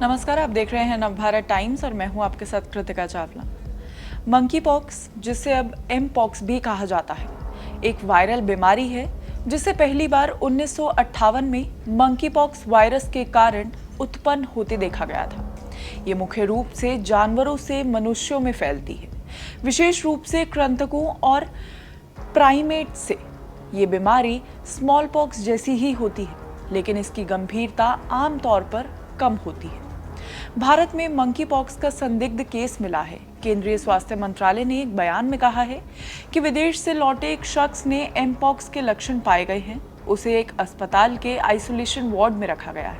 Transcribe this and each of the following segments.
नमस्कार, आप देख रहे हैं नवभारत टाइम्स और मैं हूं आपके साथ कृतिका चावला। मंकी पॉक्स, जिसे अब एम पॉक्स भी कहा जाता है, एक वायरल बीमारी है जिसे पहली बार 1958 में मंकी पॉक्स वायरस के कारण उत्पन्न होते देखा गया था। ये मुख्य रूप से जानवरों से मनुष्यों में फैलती है, विशेष रूप से कृंतकों और प्राइमेट से। ये बीमारी स्मॉल पॉक्स जैसी ही होती है, लेकिन इसकी गंभीरता आमतौर पर कम होती है। भारत में मंकी पॉक्स का संदिग्ध केस मिला है। केंद्रीय स्वास्थ्य मंत्रालय ने एक बयान में कहा है कि विदेश से लौटे एक शख्स ने एम पॉक्स के लक्षण पाए गए हैं। उसे एक अस्पताल के आइसोलेशन वार्ड में रखा गया है।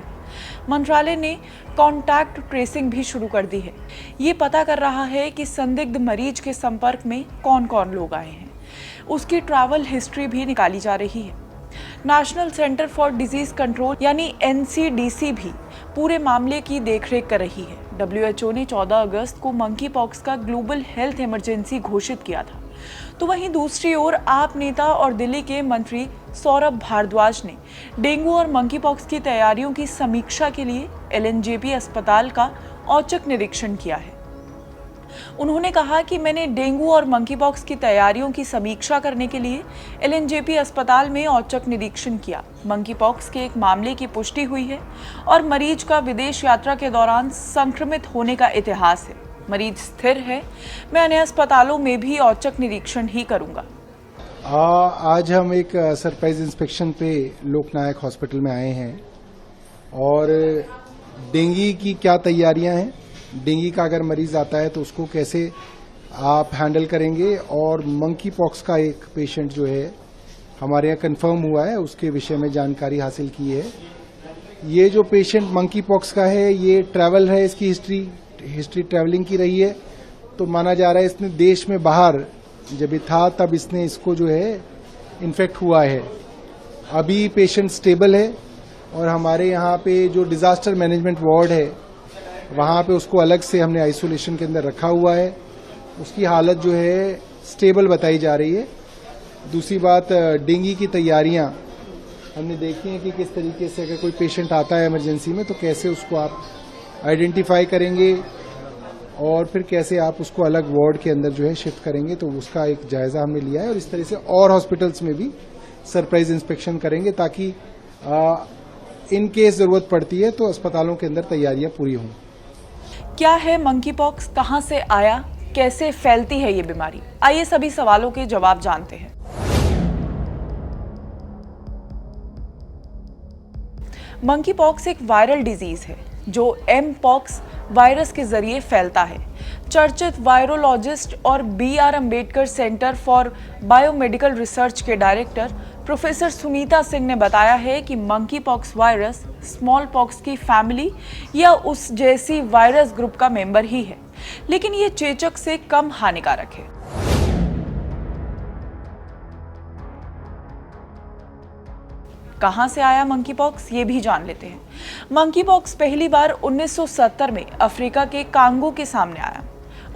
मंत्रालय ने कॉन्टैक्ट ट्रेसिंग भी शुरू कर दी है। ये पता कर रहा है कि संदिग्ध मरीज के संपर्क में कौन कौन लोग आए हैं। उसकी ट्रैवल हिस्ट्री भी निकाली जा रही है। National centre for disease control यानी NCDC भी पूरे मामले की देखरेख कर रही है। WHO ने 14 अगस्त को मंकी पॉक्स का ग्लोबल हेल्थ इमरजेंसी घोषित किया था। तो वहीं दूसरी ओर आप नेता और दिल्ली के मंत्री सौरभ भारद्वाज ने डेंगू और मंकी पॉक्स की तैयारियों की समीक्षा के लिए LNJP अस्पताल का औचक निरीक्षण किया है। उन्होंने कहा कि मैंने डेंगू और मंकी पॉक्स की तैयारियों की समीक्षा करने के लिए LNJP अस्पताल में औचक निरीक्षण किया। मंकी पॉक्स के एक मामले की पुष्टि हुई है और मरीज का विदेश यात्रा के दौरान संक्रमित होने का इतिहास है। मरीज स्थिर है। मैं अन्य अस्पतालों में भी औचक निरीक्षण ही करूंगा। आज हम एक सरप्राइज इंस्पेक्शन पे लोकनायक हॉस्पिटल में आए हैं और डेंगू की क्या तैयारियां हैं, डेंगू का अगर मरीज आता है तो उसको कैसे आप हैंडल करेंगे, और मंकी पॉक्स का एक पेशेंट जो है हमारे यहाँ कंफर्म हुआ है, उसके विषय में जानकारी हासिल की है। ये जो पेशेंट मंकी पॉक्स का है, ये ट्रैवल है, इसकी हिस्ट्री ट्रैवलिंग की रही है। तो माना जा रहा है इसने देश में बाहर जब ये था तब इसने इसको जो है इन्फेक्ट हुआ है। अभी पेशेंट स्टेबल है और हमारे यहाँ पे जो डिजास्टर मैनेजमेंट वार्ड है वहाँ पे उसको अलग से हमने आइसोलेशन के अंदर रखा हुआ है। उसकी हालत जो है स्टेबल बताई जा रही है। दूसरी बात, डेंगू की तैयारियां हमने देखी हैं कि किस तरीके से अगर कोई पेशेंट आता है इमरजेंसी में तो कैसे उसको आप आइडेंटिफाई करेंगे और फिर कैसे आप उसको अलग वार्ड के अंदर जो है शिफ्ट करेंगे। तो उसका एक जायजा हमने लिया है और इस तरह से और हॉस्पिटल्स में भी सरप्राइज इंस्पेक्शन करेंगे ताकि इन केस जरूरत पड़ती है तो अस्पतालों के अंदर तैयारियां पूरी हों। क्या है मंकी पॉक्स, कहां से आया, कैसे फैलती है ये बीमारी? आइए सभी सवालों के जवाब जानते हैं। मंकी पॉक्स एक वायरल डिजीज है जो एम पॉक्स वायरस के जरिए फैलता है। चर्चित वायरोलॉजिस्ट और BR Ambedkar centre for biomedical research के डायरेक्टर प्रोफेसर सुनीता सिंह ने बताया है कि monkey pox virus small pox की फैमिली या उस जैसी वायरस ग्रुप का मेंबर ही है, लेकिन ये चेचक से कम हानिकारक है। कहां से आया मंकी पॉक्स, ये भी जान लेते हैं। मंकी पॉक्स पहली बार 1970 में अफ्रीका के कांगो के सामने आया।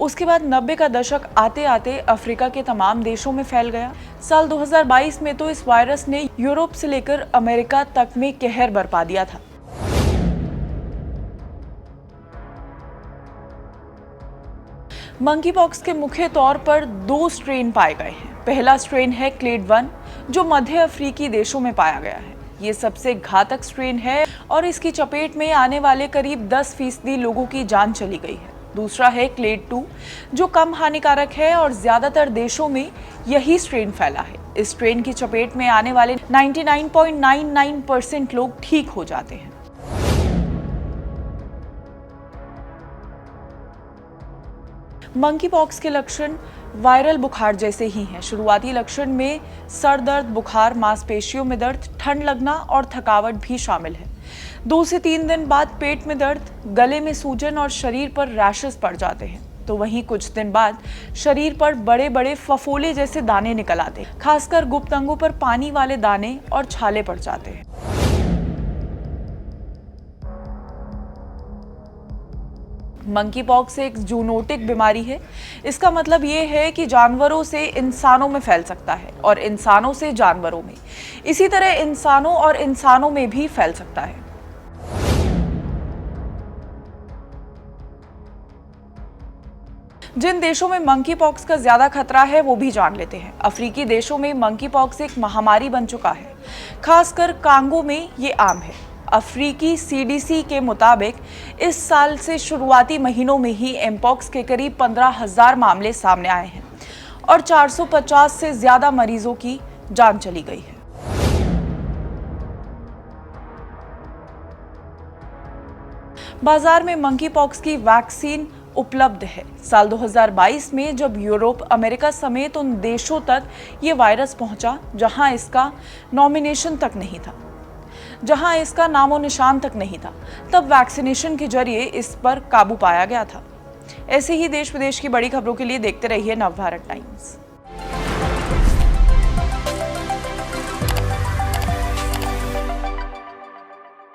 उसके बाद 90 का दशक आते आते अफ्रीका के तमाम देशों में फैल गया। साल 2022 में तो इस वायरस ने यूरोप से लेकर अमेरिका तक में कहर बरपा दिया था। मंकी पॉक्स के मुख्य तौर पर 2 स्ट्रेन पाए गए हैं। पहला स्ट्रेन है क्लेड 1 जो मध्य अफ्रीकी देशों में पाया गया है। ये सबसे घातक स्ट्रेन है और इसकी चपेट में आने वाले करीब 10% लोगों की जान चली गई है। दूसरा है क्लेड 2 जो कम हानिकारक है और ज्यादातर देशों में यही स्ट्रेन फैला है। इस स्ट्रेन की चपेट में आने वाले 99.99% लोग ठीक हो जाते हैं। मंकी पॉक्स के लक्षण वायरल बुखार जैसे ही हैं। शुरुआती लक्षण में सर दर्द, बुखार, मांसपेशियों में दर्द, ठंड लगना और थकावट भी शामिल है। 2 से 3 दिन बाद पेट में दर्द, गले में सूजन और शरीर पर रैशेस पड़ जाते हैं। तो वहीं कुछ दिन बाद शरीर पर बड़े बड़े फफोले जैसे दाने निकल आते हैं। खासकर गुप्त अंगों पर पानी वाले दाने और छाले पड़ जाते हैं। मंकी पॉक्स एक जूनोटिक बीमारी है। इसका मतलब ये है कि जानवरों से इंसानों में फैल सकता है और इंसानों से जानवरों में। इसी तरह इंसानों और इंसानों में भी फैल सकता है। जिन देशों में मंकी पॉक्स का ज्यादा खतरा है वो भी जान लेते हैं। अफ्रीकी देशों में मंकी पॉक्स एक महामारी बन चुका है, खासकर कांगो में ये आम है। अफ्रीकी सीडीसी के मुताबिक इस साल से शुरुआती महीनों में ही एमपॉक्स के करीब 15,000 मामले सामने आए हैं और 450 से ज्यादा मरीजों की जान चली गई है। बाजार में मंकी पॉक्स की वैक्सीन उपलब्ध है। साल 2022 में जब यूरोप, अमेरिका समेत उन देशों तक ये वायरस पहुंचा जहां इसका नॉमिनेशन तक नहीं था, जहां इसका नामो निशान तक नहीं था, तब वैक्सीनेशन के जरिए इस पर काबू पाया गया था। ऐसे ही देश विदेश की बड़ी खबरों के लिए देखते रहिए नवभारत टाइम्स।